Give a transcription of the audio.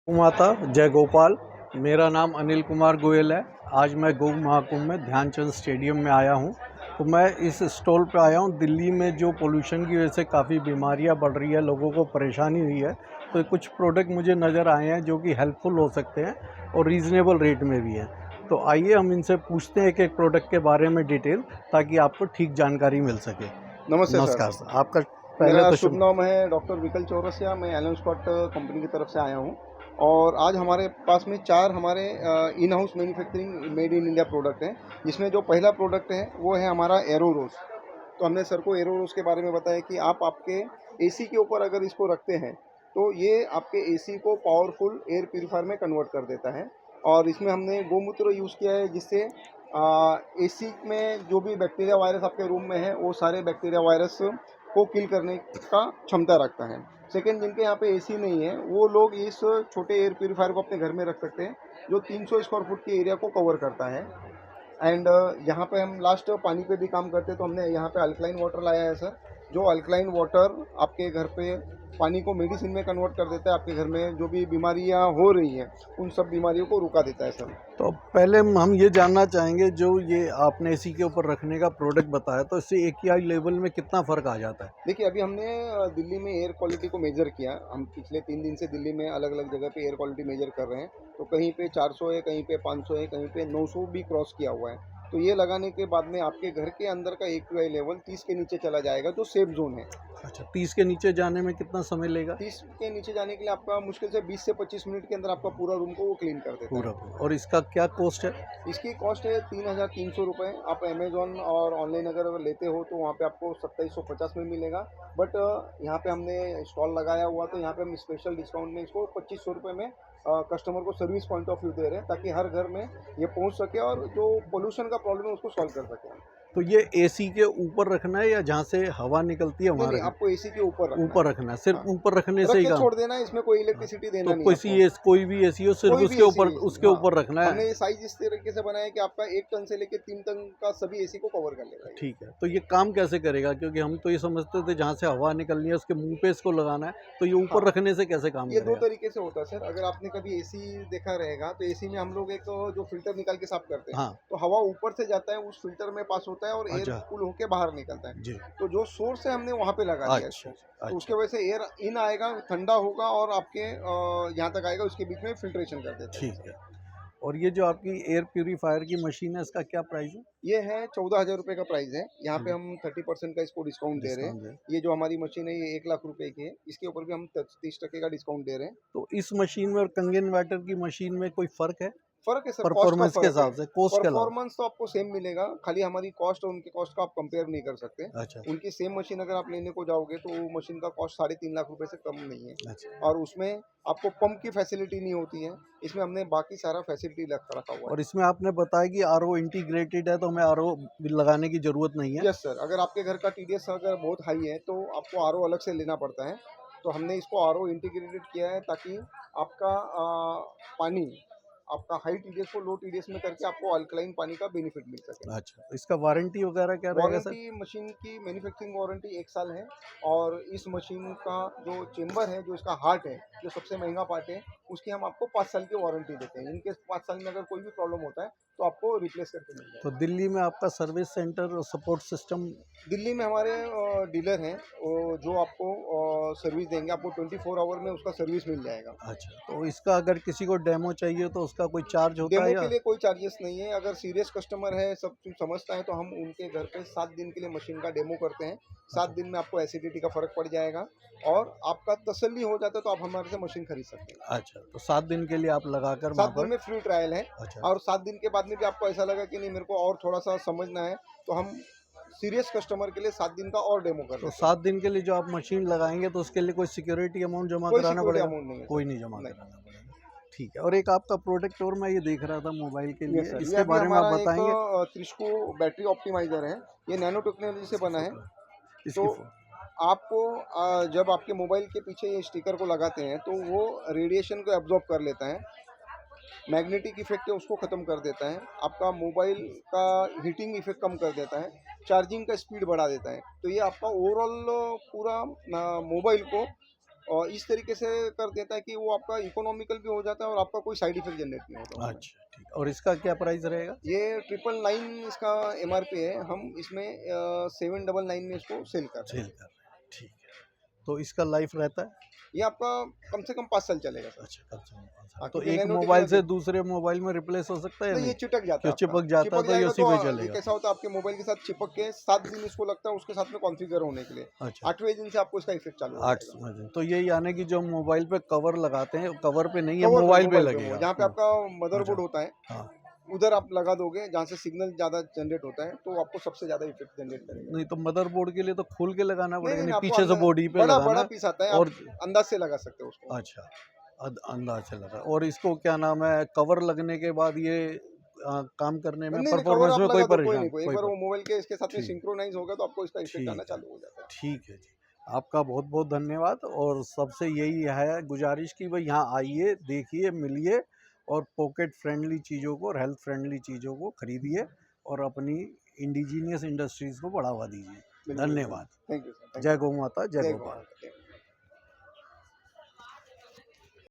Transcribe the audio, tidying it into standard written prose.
माता जय गोपाल। मेरा नाम अनिल कुमार गोयल है। आज मैं गौ महाकुंभ में ध्यानचंद स्टेडियम में आया हूँ। तो मैं इस स्टॉल पे आया हूँ। दिल्ली में जो पोल्यूशन की वजह से काफ़ी बीमारियाँ बढ़ रही है, लोगों को परेशानी हुई है, तो कुछ प्रोडक्ट मुझे नज़र आए हैं जो कि हेल्पफुल हो सकते हैं और रीज़नेबल रेट में भी हैं। तो आइए हम इनसे पूछते हैं एक एक प्रोडक्ट के बारे में डिटेल, ताकि आपको ठीक जानकारी मिल सके। नमस्ते सर। नमस्कार सर, आपका पहले मेरा तो शुभ नाम है डॉक्टर विकल चौरसिया। मैं एलन स्कॉट कंपनी की तरफ से आया हूँ और आज हमारे पास में 4 हमारे in house manufacturing made in India product हैं, जिसमें जो पहला प्रोडक्ट है वो है हमारा एरो रोज़। तो हमने सर को एरो रोज़ के बारे में बताया कि आप आपके एसी के ऊपर अगर इसको रखते हैं तो ये आपके एसी को पावरफुल एयर प्यूरीफायर में कन्वर्ट कर देता है। और इसमें हमने गोमूत्र यूज़ किया है, जिससे एसी में जो भी बैक्टीरिया वायरस आपके रूम में है वो सारे बैक्टीरिया वायरस को किल करने का क्षमता रखता है। सेकंड, जिनके यहाँ पे एसी नहीं है वो लोग इस छोटे एयर प्यूरीफायर को अपने घर में रख सकते हैं, जो 300 स्क्वायर फुट के एरिया को कवर करता है। एंड यहाँ पे हम लास्ट पानी पे भी काम करते हैं, तो हमने यहाँ पे अल्कलाइन वाटर लाया है सर, जो अल्कलाइन वाटर आपके घर पे पानी को मेडिसिन में कन्वर्ट कर देता है। आपके घर में जो भी बीमारियाँ हो रही हैं उन सब बीमारियों को रुका देता है सर। तो पहले हम ये जानना चाहेंगे, जो ये आपने इसी के ऊपर रखने का प्रोडक्ट बताया, तो इससे AQI लेवल में कितना फ़र्क आ जाता है? देखिए, अभी हमने दिल्ली में एयर क्वालिटी को मेज़र किया। हम पिछले 3 दिन से दिल्ली में अलग-अलग जगह पे एयर क्वालिटी मेज़र कर रहे हैं। तो कहीं पे 400 है, कहीं पे 500 है, कहीं पे 900 भी क्रॉस किया हुआ है। तो ये लगाने के बाद में आपके घर के अंदर का एक्यूआई लेवल 30 के नीचे चला जाएगा, जो सेफ ज़ोन है। अच्छा, 30 के नीचे जाने में कितना समय लेगा? 30 के नीचे जाने के लिए आपका मुश्किल से 20 से 25 मिनट के अंदर आपका पूरा रूम को वो क्लीन कर देता पूरा है। पूरा। और इसका क्या कॉस्ट है? इसकी कॉस्ट है 3,300 रुपये। आप अमेज़ॉन और ऑनलाइन अगर लेते हो तो वहाँ पे आपको 2750 में मिलेगा। बट यहाँ पे हमने स्टॉल लगाया हुआ, तो यहाँ पे हम स्पेशल डिस्काउंट में इसको 2500 रुपये में कस्टमर को सर्विस पॉइंट ऑफ व्यू दे रहे हैं, ताकि हर घर में ये पहुँच सके और जो पोल्यूशन का प्रॉब्लम है उसको सॉल्व कर सकें। तो ये AC के ऊपर रखना है या जहाँ से हवा निकलती है नहीं वहाँ नहीं, रखना आपको एसी के ऊपर है? रखना ऊपर है। रखना है, सिर्फ हाँ, ऊपर रखने से रख ही के काम? छोड़ देना है, इसमें कोई हाँ। इलेक्ट्रिसिटी देना तो नहीं है आपको। कोई भी एसी हो, सिर्फ कोई भी एसी उसके हाँ, ऊपर रखना हमने है? ये साइज इस तरीके से बनाया है कि आपका 1 टन से लेके 3 टन का सभी एसी को कवर कर लेगा ये। ठीक है। तो ये काम कैसे करेगा? क्योंकि हम तो ये समझते थे जहाँ से हवा निकलनी है उसके मुंह पे इसको लगाना है, तो ये हाँ, ऊपर रखने से कैसे काम ये 2 करेगा? तरीके से होता है सर। अगर आपने कभी एसी देखा रहेगा तो एसी में हम लोग एक जो फ़िल्टर निकाल के साफ़ करते हैं, हाँ। तो हवा ऊपर से जाता है, उस फ़िल्टर में पास होता है और एयर अच्छा। कूल होके बाहर निकलता है। जी। तो जो सोर्स है हमने वहाँ पे लगा दिया अच्छा, इसको। तो उसकी अच्छा। वजह से एयर इन आएगा, ठंडा होगा और आपके यहाँ तक आएगा, उसके बीच में फ़िल्ट्रेशन कर देता है ये ठीक सर। है। और ये जो आपकी एयर प्यूरीफायर की मशीन है, इसका क्या प्राइस है? ये है 14,000 रुपये का प्राइस है। यहाँ हाँ पे जी। हम 30% का इसको डिस्काउंट दे रहे हैं। डिस्काउंट है। ये जो हमारी मशीन है ये 1 लाख रुपए की है। इसके ऊपर भी हम 30% का डिस्काउंट दे रहे हैं। तो इस मशीन में और कंगन वाटर की मशीन में कोई फ़र्क है? फ़र्क है सर, कॉस्ट का परफॉर्मेंस के फ़र्क है। हिसाब से, कॉस्ट के अलावा? परफ़ॉर्मेंस तो आपको सेम मिलेगा, खाली हमारी कॉस्ट और उनकी कॉस्ट का आप कंपेयर नहीं कर सकते। अच्छा, उनकी सेम मशीन अगर आप लेने को जाओगे तो वो मशीन का कॉस्ट 3.5 लाख रुपए से कम नहीं है। अच्छा। और उसमें आपको पंप की फैसिलिटी नहीं होती है, इसमें हमने बाकी सारा फैसिलिटी रखा हुआ और है। इसमें आपने बताया कि RO इंटीग्रेटेड है, तो हमें RO भी लगाने की ज़रूरत नहीं है? यस सर, अगर आपके घर का टीडीएस अगर बहुत हाई है तो आपको आरओ अलग से लेना पड़ता है। तो हमने इसको आरओ इंटीग्रेटेड किया है, ताकि आपका पानी आपका हाई टीडीएस को लो टीडीएस में करके आपको अल्कलाइन पानी का बेनिफिट मिल सके। अच्छा, इसका वारंटी वगैरह क्या रहेगा सर? वारंटी, मशीन की मैन्युफैक्चरिंग वारंटी 1 साल है। और इस मशीन का जो चेंबर है, जो इसका हार्ट है, जो सबसे महंगा पार्ट है, उसकी हम आपको 5 साल की वारंटी देते हैं। इनकेस 5 साल में अगर कोई भी प्रॉब्लम होता है तो आपको रिप्लेस करके मिल तो जाएगा। दिल्ली में आपका सर्विस सेंटर और सपोर्ट सिस्टम? दिल्ली में हमारे डीलर हैं, जो आपको सर्विस देंगे, आपको 24 आवर में उसका सर्विस मिल जाएगा। अच्छा, तो इसका अगर किसी को डेमो चाहिए तो उसका कोई चार्ज होता है डेमो के या? लिए कोई चार्जेस नहीं है। अगर सीरियस कस्टमर है, सब कुछ समझता है, तो हम उनके घर पे 7 दिन के लिए मशीन का डेमो करते हैं। 7 अच्छा, दिन में आपको एसिडिटी का फ़र्क पड़ जाएगा और आपका तसल्ली हो जाता है, तो आप हमारे से मशीन खरीद सकते हैं। अच्छा, तो 7 दिन के लिए आप लगाकर 7 वहाँ दिन पर? में फ्री ट्रायल है। अच्छा, और 7 दिन के बाद में भी आपको ऐसा लगा कि नहीं, मेरे को और थोड़ा-सा समझना है, तो हम सीरियस कस्टमर के लिए 7 दिन का और डेमो कर तो देते हैं। 7 दिन के लिए जो आप मशीन लगाएँगे तो उसके लिए कोई सिक्योरिटी अमाउंट जमा कोई कराना सिक्योरिटी पड़ेगा? अमाउंट नहीं है कोई सर। नहीं जमा नहीं। कराना पड़ेगा। ठीक है। और एक आपका प्रोडक्ट और मैं ये देख रहा था मोबाइल के यस लिए, सर, ये इसके अभी बारे में आप हमारा एक बताएँगे? त्रिशको बैटरी ऑप्टिमाइज़र है। ये नैनो टेक्नोलॉजी से इसकी बना है। फ़ोटो है, तो इसकी फ़ो आपको जब आपके मोबाइल के पीछे ये स्टिकर को लगाते हैं तो वो रेडिएशन को एब्ज़ॉर्ब कर लेता है। मैग्नेटिक इफ़ेक्ट है उसको ख़त्म कर देता है। आपका मोबाइल का हीटिंग इफ़ेक्ट कम कर देता है। चार्जिंग का स्पीड बढ़ा देता है। तो ये आपका ओवरऑल पूरा मोबाइल को और इस तरीके से कर देता है कि वो आपका इकोनॉमिकल भी हो जाता है और आपका कोई साइड इफेक्ट जनरेट नहीं होता उसमें। अच्छा, ठीक। और इसका क्या प्राइस रहेगा? ये 999 इसका एमआरपी है, हम इसमें 799 में इसको सेल कर रहे सेल हैं। कर रहे हैं, ठीक है। तो इसका लाइफ रहता है? ये आपका कम से कम 5 साल चलेगा सर। अच्छा, कम से कम 5 साल। हाँ, तो क्योंकि एक नैनो मोबाइल से टेक्नोलॉजी दूसरे मोबाइल में रिप्लेस हो सकता है या नहीं, ये नहीं? चिपक जाता जो है आपका। चिपक जाता है चिपक तो ये जाएगा उसी तो पे ये चलेगा? कैसा होता है आपके मोबाइल के साथ चिपक के 7 दिन इसको लगता है उसके साथ में कॉन्फ़िगर होने के लिए। अच्छा, 8वें दिन से आपको इसका इफ़ेक्ट चालू हो 8 जाएगा। समझ गए। तो ये यानी कि जो मोबाइल पे कवर लगाते हैं, कवर पे नहीं है, कवर पे मोबाइल पे मोबाइल पे लगेगा? जहाँ पे हाँ, आपका अच्छा, मदरबोर्ड होता है, हाँ। उधर आप लगा दोगे जहाँ से सिग्नल ज़्यादा जनरेट होता है, तो आपको सबसे ज़्यादा इफ़ेक्ट जनरेट करेगा। नहीं तो मदरबोर्ड के लिए तो खोल के लगाना नहीं, पड़ेगा, नहीं, यानी नहीं आपको पीछे से बॉडी पे बड़ा लगाना बड़ा है पीस आता है, और आप अंदाज़ से लगा सकते हो उसको। अच्छा, अंदाज़ से लगा। और इसको क्या नाम है, कवर लगने के बाद ये काम करने में नहीं, नहीं, कवर परफॉर्मेंस आप में कोई लगा दो, कोई नहीं, परेशान कोई एक कोई बार पर वो मोबाइल के इसके साथ में ठीक, सिंक्रोनाइज़ होगा तो आपको इसका इफ़ेक्ट आना ठीक है, चालू हो जाता है। ठीक है जी। आपका बहुत-बहुत धन्यवाद और सबसे यही है गुज़ारिश कि भई यहाँ आइए, देखिए, मिलिए और पॉकेट फ्रेंडली चीज़ों को और हेल्थ फ्रेंडली चीज़ों को खरीदिए और अपनी इंडिजीनियस इंडस्ट्रीज़ को बढ़ावा दीजिए। बिल्कुल, बिल्कुल। धन्यवाद। थैंक यू सर, थैंक जय यू। गौ माता, जय जय गौ गोपाल। माता।